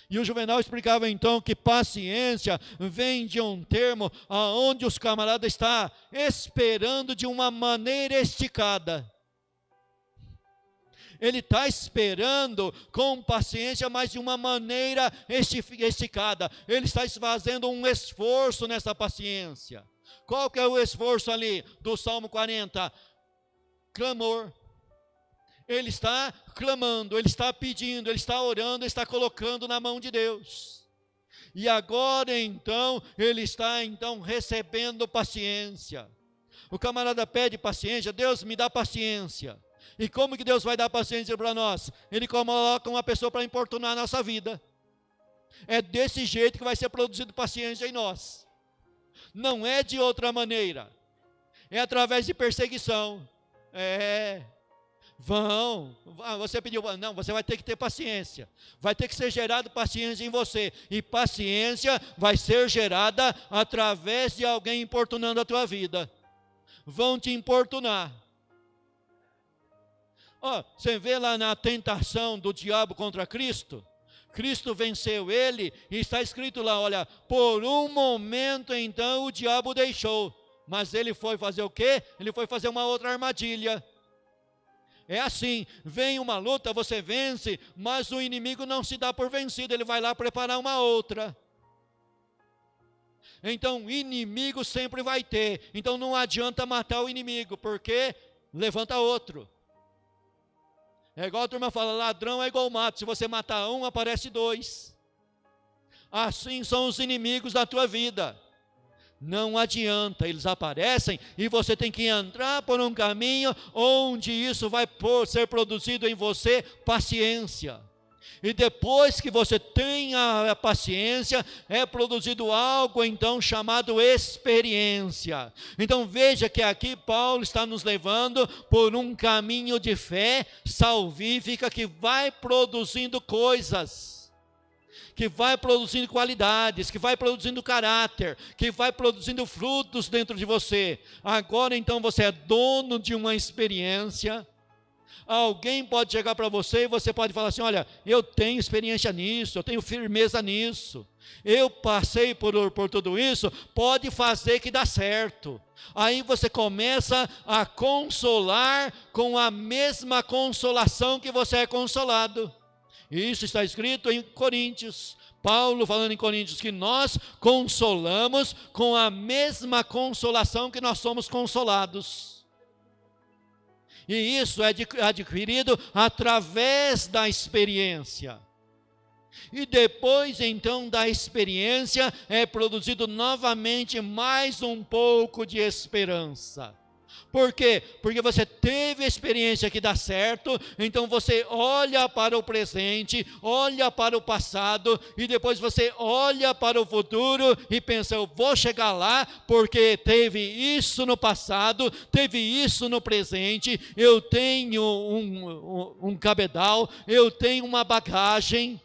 E o Juvenal explicava então que paciência vem de um termo aonde os camaradas estão esperando de uma maneira esticada. Ele está esperando com paciência, mas de uma maneira esticada. Ele está fazendo um esforço nessa paciência. Qual que é o esforço ali do Salmo 40? Clamor. Ele está clamando, ele está pedindo, ele está orando, ele está colocando na mão de Deus. E agora então, ele está então recebendo paciência. O camarada pede paciência, Deus me dá paciência. E como que Deus vai dar paciência para nós? Ele coloca uma pessoa para importunar a nossa vida. É desse jeito que vai ser produzido paciência em nós. Não é de outra maneira. É através de perseguição. Você pediu, não, você vai ter que ter paciência, vai ter que ser gerado paciência em você, e paciência vai ser gerada através de alguém importunando a tua vida. Vão te importunar. Você vê lá na tentação do diabo contra Cristo, Cristo venceu ele, e está escrito lá, olha, por um momento então o diabo deixou, mas ele foi fazer o quê? Ele foi fazer uma outra armadilha. É assim, vem uma luta, você vence, mas o inimigo não se dá por vencido, ele vai lá preparar uma outra. Então, inimigo sempre vai ter, então não adianta matar o inimigo, porque levanta outro. É igual a turma fala, ladrão é igual mato, se você matar um, aparece dois. Assim são os inimigos da tua vida. Não adianta, eles aparecem e você tem que entrar por um caminho onde isso vai ser produzido em você paciência. E depois que você tem a paciência, é produzido algo então chamado experiência. Então veja que aqui Paulo está nos levando por um caminho de fé salvífica que vai produzindo coisas. que vai produzindo qualidades, que vai produzindo caráter, que vai produzindo frutos dentro de você. Agora então você é dono de uma experiência. Alguém pode chegar para você e você pode falar assim: olha, eu tenho experiência nisso, eu tenho firmeza nisso, eu passei por tudo isso, pode fazer que dá certo. Aí você começa a consolar com a mesma consolação que você é consolado. Isso está escrito em Coríntios. Paulo falando em Coríntios que nós consolamos com a mesma consolação que nós somos consolados. E isso é adquirido através da experiência. E depois então da experiência é produzido novamente mais um pouco de esperança. Por quê? Porque você teve a experiência que dá certo, então você olha para o presente, olha para o passado, e depois você olha para o futuro e pensa: eu vou chegar lá, porque teve isso no passado, teve isso no presente, eu tenho um cabedal, eu tenho uma bagagem.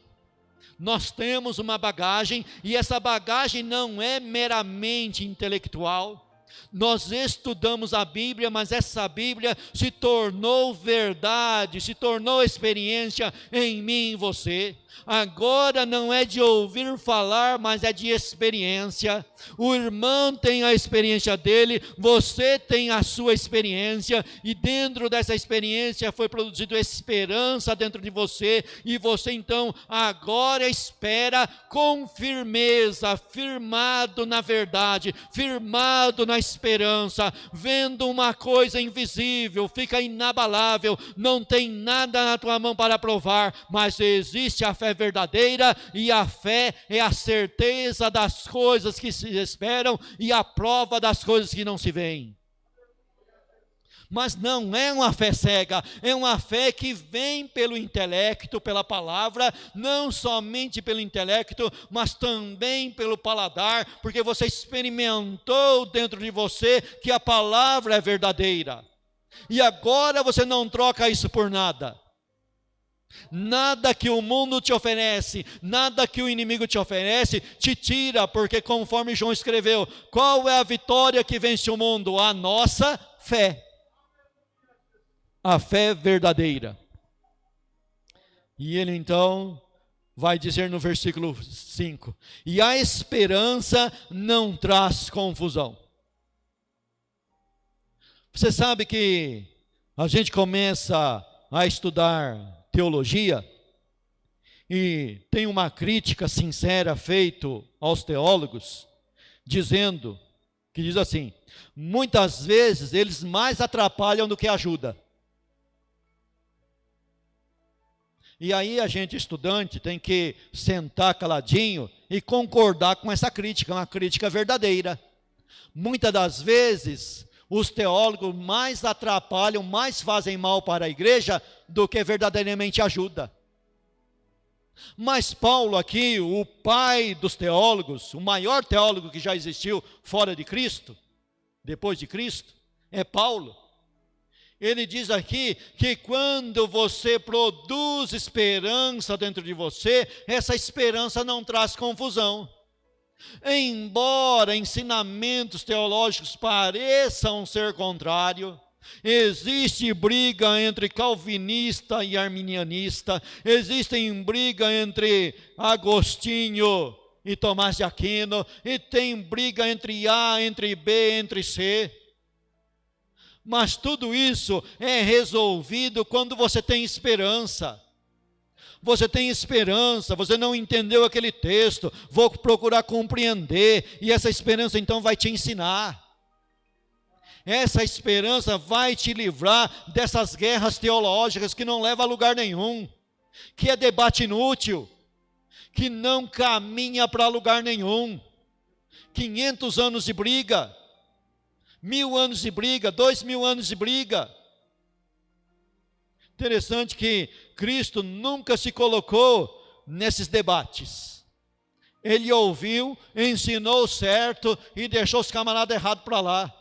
Nós temos uma bagagem, e essa bagagem não é meramente intelectual. Nós estudamos a Bíblia, mas essa Bíblia se tornou verdade, se tornou experiência em mim e em você. Agora não é de ouvir falar, mas é de experiência. O irmão tem a experiência dele, você tem a sua experiência, e dentro dessa experiência foi produzido esperança dentro de você, e você então agora espera com firmeza, firmado na verdade, firmado na esperança, vendo uma coisa invisível, fica inabalável, não tem nada na tua mão para provar, mas existe a fé verdadeira, e a fé é a certeza das coisas que se esperam e a prova das coisas que não se veem. Mas não é uma fé cega, é uma fé que vem pelo intelecto, pela palavra, não somente pelo intelecto, mas também pelo paladar, porque você experimentou dentro de você que a palavra é verdadeira. E agora você não troca isso por nada. Nada que o mundo te oferece, nada que o inimigo te oferece, te tira, porque conforme João escreveu, qual é a vitória que vence o mundo? A nossa fé. A fé verdadeira. E ele então vai dizer no versículo 5: e a esperança não traz confusão. Você sabe que a gente começa a estudar teologia, e tem uma crítica sincera feita aos teólogos, dizendo, que diz assim: muitas vezes eles mais atrapalham do que ajudam. E aí a gente, estudante, tem que sentar caladinho e concordar com essa crítica, uma crítica verdadeira. Muitas das vezes os teólogos mais atrapalham, mais fazem mal para a igreja do que verdadeiramente ajuda. Mas Paulo aqui, o pai dos teólogos, o maior teólogo que já existiu fora de Cristo, depois de Cristo, é Paulo. Ele diz aqui que quando você produz esperança dentro de você, essa esperança não traz confusão. Embora ensinamentos teológicos pareçam ser contrários, existe briga entre calvinista e arminianista, existem briga entre Agostinho e Tomás de Aquino, e tem briga entre A, entre B, entre C. Mas tudo isso é resolvido quando você tem esperança. Você tem esperança, você não entendeu aquele texto, vou procurar compreender, e essa esperança então vai te ensinar. Essa esperança vai te livrar dessas guerras teológicas que não levam a lugar nenhum, que é debate inútil, que não caminha para lugar nenhum. 500 anos de briga, 1000 anos de briga, 2000 anos de briga. Interessante que Cristo nunca se colocou nesses debates. Ele ouviu, ensinou certo e deixou os camaradas errados para lá.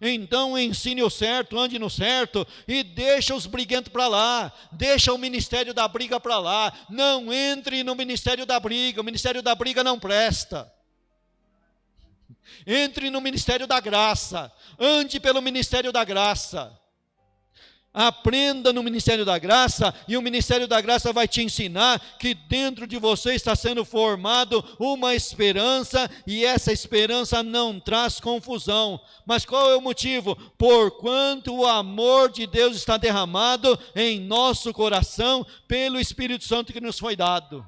Então ensine o certo, ande no certo e deixa os briguentos para lá, deixa o ministério da briga para lá. Não entre no ministério da briga, o ministério da briga não presta. Entre no ministério da graça, ande pelo ministério da graça. Aprenda no ministério da graça, e o ministério da graça vai te ensinar que dentro de você está sendo formado uma esperança, e essa esperança não traz confusão. Mas qual é o motivo? Porquanto o amor de Deus está derramado em nosso coração pelo Espírito Santo que nos foi dado.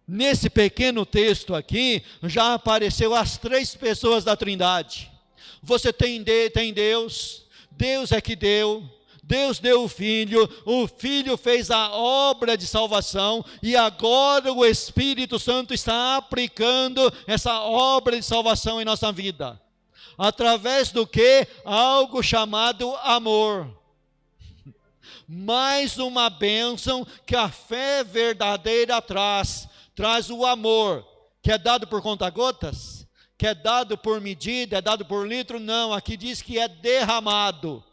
Nesse pequeno texto aqui, já apareceu as 3 pessoas da Trindade. Você tem Deus. Deus é que deu, Deus deu o Filho fez a obra de salvação, e agora o Espírito Santo está aplicando essa obra de salvação em nossa vida. Através do que? Algo chamado amor. Mais uma bênção que a fé verdadeira traz o amor, que é dado por conta-gotas, que é dado por medida, é dado por litro. Não, aqui diz que é derramado.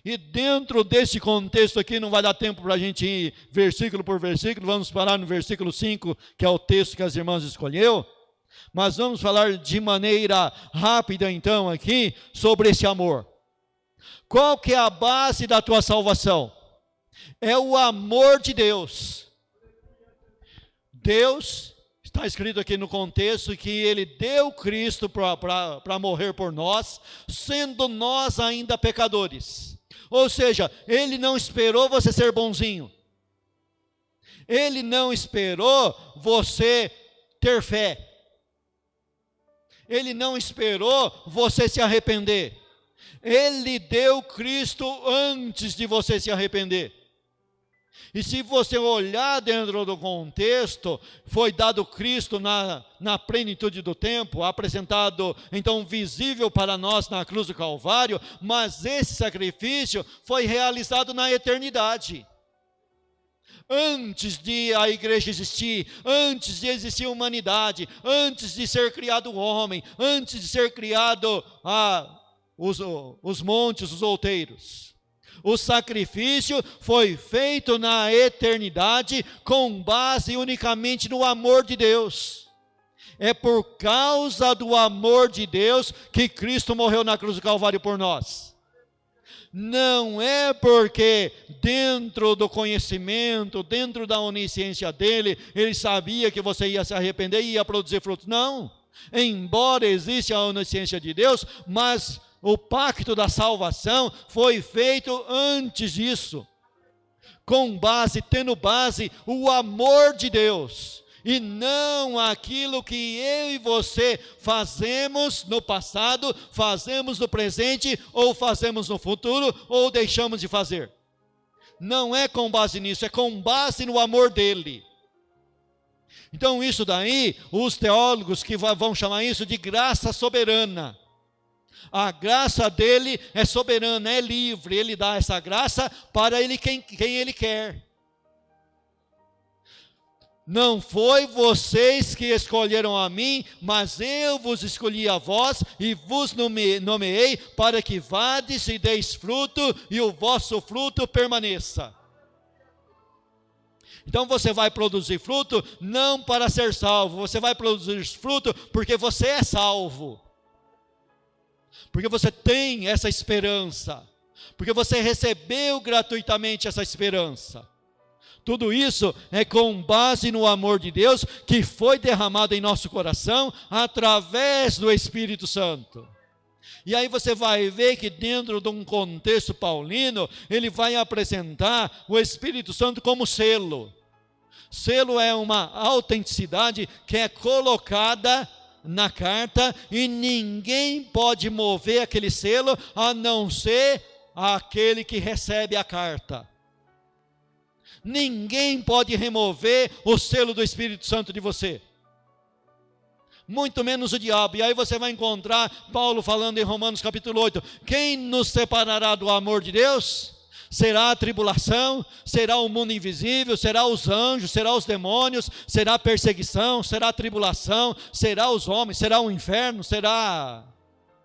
E dentro desse contexto aqui, não vai dar tempo para a gente ir versículo por versículo, vamos parar no versículo 5, que é o texto que as irmãs escolheu, mas vamos falar de maneira rápida então aqui, sobre esse amor. Qual que é a base da tua salvação? É o amor de Deus. Deus, está escrito aqui no contexto, que Ele deu Cristo para morrer por nós, sendo nós ainda pecadores. Ou seja, Ele não esperou você ser bonzinho. Ele não esperou você ter fé. Ele não esperou você se arrepender. Ele deu Cristo antes de você se arrepender. E se você olhar dentro do contexto, foi dado Cristo na plenitude do tempo, apresentado então visível para nós na cruz do Calvário, mas esse sacrifício foi realizado na eternidade. Antes de a igreja existir, antes de existir a humanidade, antes de ser criado o homem, antes de ser criado os montes, os outeiros. O sacrifício foi feito na eternidade com base unicamente no amor de Deus. É por causa do amor de Deus que Cristo morreu na cruz do Calvário por nós. Não é porque dentro do conhecimento, dentro da onisciência dele, ele sabia que você ia se arrepender e ia produzir frutos. Não. Embora exista a onisciência de Deus, mas o pacto da salvação foi feito antes disso, tendo base o amor de Deus, e não aquilo que eu e você fazemos no passado, fazemos no presente, ou fazemos no futuro, ou deixamos de fazer. Não é com base nisso, é com base no amor dele. Então isso daí, os teólogos que vão chamar isso de graça soberana. A graça dele é soberana, é livre, ele dá essa graça para ele quem ele quer. Não foi vocês que escolheram a mim, mas eu vos escolhi a vós e vos nomeei para que vades e deis fruto e o vosso fruto permaneça. Então você vai produzir fruto não para ser salvo, você vai produzir fruto porque você é salvo. Porque você tem essa esperança, porque você recebeu gratuitamente essa esperança. Tudo isso é com base no amor de Deus que foi derramado em nosso coração através do Espírito Santo. E aí você vai ver que dentro de um contexto paulino, ele vai apresentar o Espírito Santo como selo. Selo é uma autenticidade que é colocada na carta, e ninguém pode mover aquele selo a não ser aquele que recebe a carta. Ninguém pode remover o selo do Espírito Santo de você, muito menos o diabo. E aí você vai encontrar Paulo falando em Romanos capítulo 8, quem nos separará do amor de Deus? Será a tribulação, será o mundo invisível, será os anjos, será os demônios, será a perseguição, será a tribulação, será os homens, será o inferno, será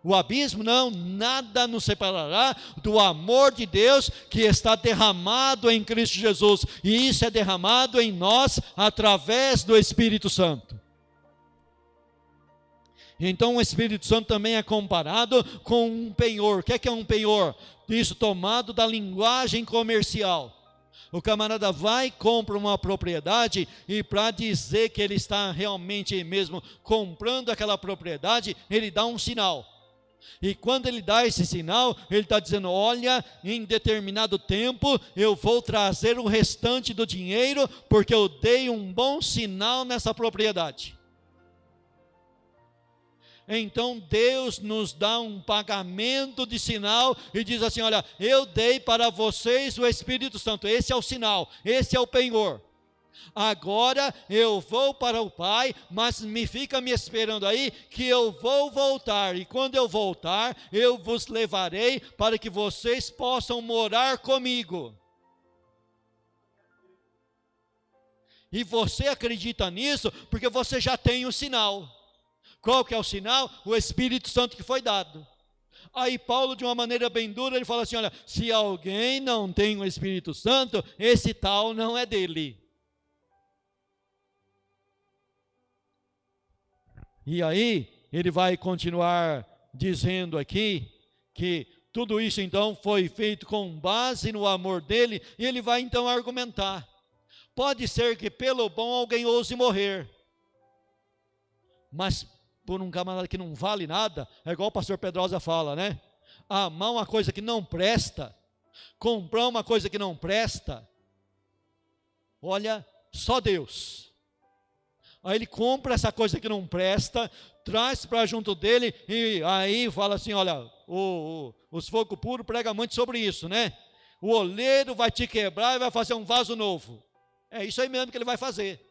o abismo? Não, nada nos separará do amor de Deus que está derramado em Cristo Jesus, e isso é derramado em nós através do Espírito Santo. Então o Espírito Santo também é comparado com um penhor. O que é um penhor? Isso tomado da linguagem comercial. O camarada vai, compra uma propriedade, e para dizer que ele está realmente mesmo comprando aquela propriedade, ele dá um sinal. E quando ele dá esse sinal, ele está dizendo: olha, em determinado tempo eu vou trazer o restante do dinheiro, porque eu dei um bom sinal nessa propriedade. Então Deus nos dá um pagamento de sinal e diz assim: olha, eu dei para vocês o Espírito Santo, esse é o sinal, esse é o penhor. Agora eu vou para o Pai, mas fica me esperando aí, que eu vou voltar, e quando eu voltar, eu vos levarei para que vocês possam morar comigo. E você acredita nisso porque você já tem o sinal. Qual que é o sinal? O Espírito Santo que foi dado. Aí Paulo, de uma maneira bem dura, ele fala assim: olha, se alguém não tem o Espírito Santo, esse tal não é dele. E aí, ele vai continuar dizendo aqui, que tudo isso então foi feito com base no amor dele, e ele vai então argumentar. Pode ser que pelo bom alguém ouse morrer, mas por um camarada que não vale nada, é igual o pastor Pedrosa fala, né? Amar uma coisa que não presta, comprar uma coisa que não presta, olha, só Deus. Aí ele compra essa coisa que não presta, traz para junto dele, e aí fala assim: olha, os fogo puro prega muito sobre isso, né? O oleiro vai te quebrar e vai fazer um vaso novo. É isso aí mesmo que ele vai fazer.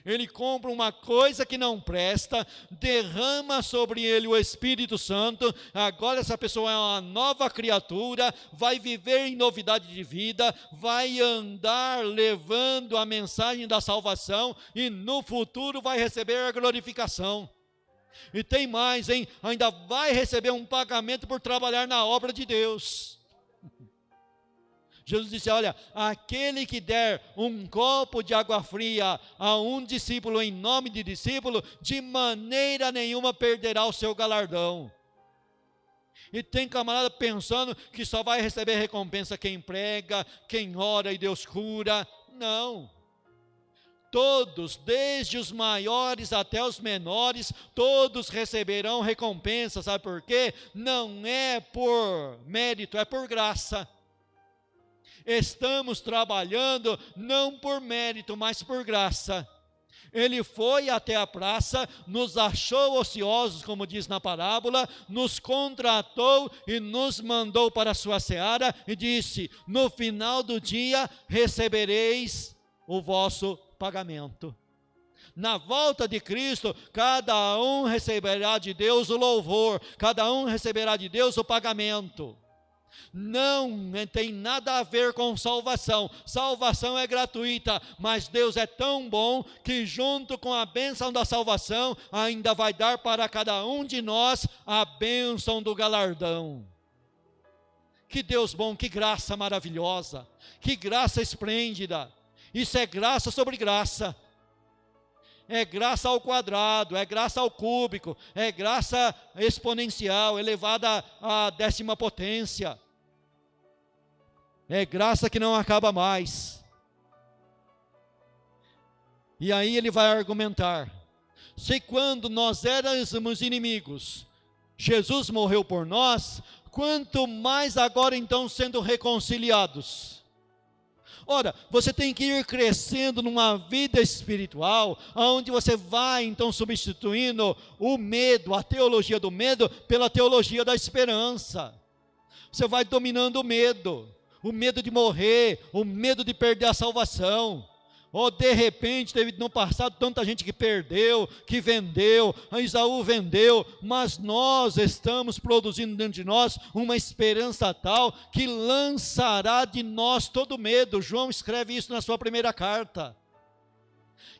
Ele compra uma coisa que não presta, derrama sobre ele o Espírito Santo, agora essa pessoa é uma nova criatura, vai viver em novidade de vida, vai andar levando a mensagem da salvação, e no futuro vai receber a glorificação. E tem mais, hein? Ainda vai receber um pagamento por trabalhar na obra de Deus. Jesus disse: olha, aquele que der um copo de água fria a um discípulo em nome de discípulo, de maneira nenhuma perderá o seu galardão. E tem camarada pensando que só vai receber recompensa quem prega, quem ora e Deus cura. Não. Todos, desde os maiores até os menores, todos receberão recompensa. Sabe por quê? Não é por mérito, é por graça. Estamos trabalhando não por mérito, mas por graça. Ele foi até a praça, nos achou ociosos, como diz na parábola, nos contratou e nos mandou para a sua seara e disse: no final do dia recebereis o vosso pagamento. Na volta de Cristo, cada um receberá de Deus o louvor, cada um receberá de Deus o pagamento. Não tem nada a ver com salvação. Salvação é gratuita, mas Deus é tão bom que junto com a bênção da salvação ainda vai dar para cada um de nós a bênção do galardão. Que Deus bom, que graça maravilhosa, que graça esplêndida. Isso é graça sobre graça. É graça ao quadrado, é graça ao cúbico, é graça exponencial, elevada à 10ª potência. É graça que não acaba mais. E aí ele vai argumentar: se quando nós éramos inimigos, Jesus morreu por nós, quanto mais agora então sendo reconciliados. Ora, você tem que ir crescendo numa vida espiritual, onde você vai então substituindo o medo, a teologia do medo, pela teologia da esperança. Você vai dominando o medo de morrer, o medo de perder a salvação. ou de repente, teve no passado tanta gente que perdeu, que vendeu, a Esaú vendeu, mas nós estamos produzindo dentro de nós uma esperança tal que lançará de nós todo medo. João escreve isso na sua primeira carta.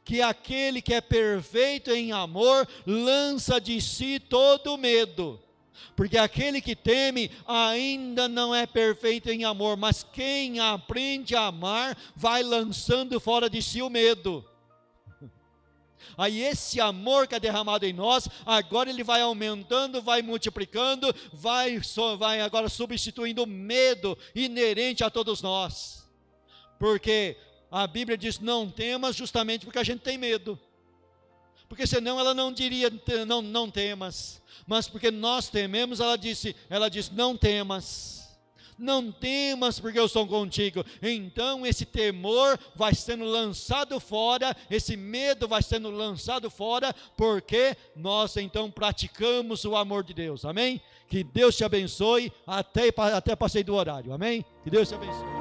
Que aquele que é perfeito em amor lança de si todo medo. Porque aquele que teme ainda não é perfeito em amor, mas quem aprende a amar vai lançando fora de si o medo. Aí esse amor que é derramado em nós, agora ele vai aumentando, vai multiplicando, vai agora substituindo o medo inerente a todos nós. Porque a Bíblia diz não temas justamente porque a gente tem medo. Porque senão ela não diria não temas. Mas porque nós tememos, ela diz não temas. Não temas porque eu sou contigo. Então esse temor vai sendo lançado fora, esse medo vai sendo lançado fora, porque nós então praticamos o amor de Deus. Amém? Que Deus te abençoe. Até passei do horário. Amém? Que Deus te abençoe.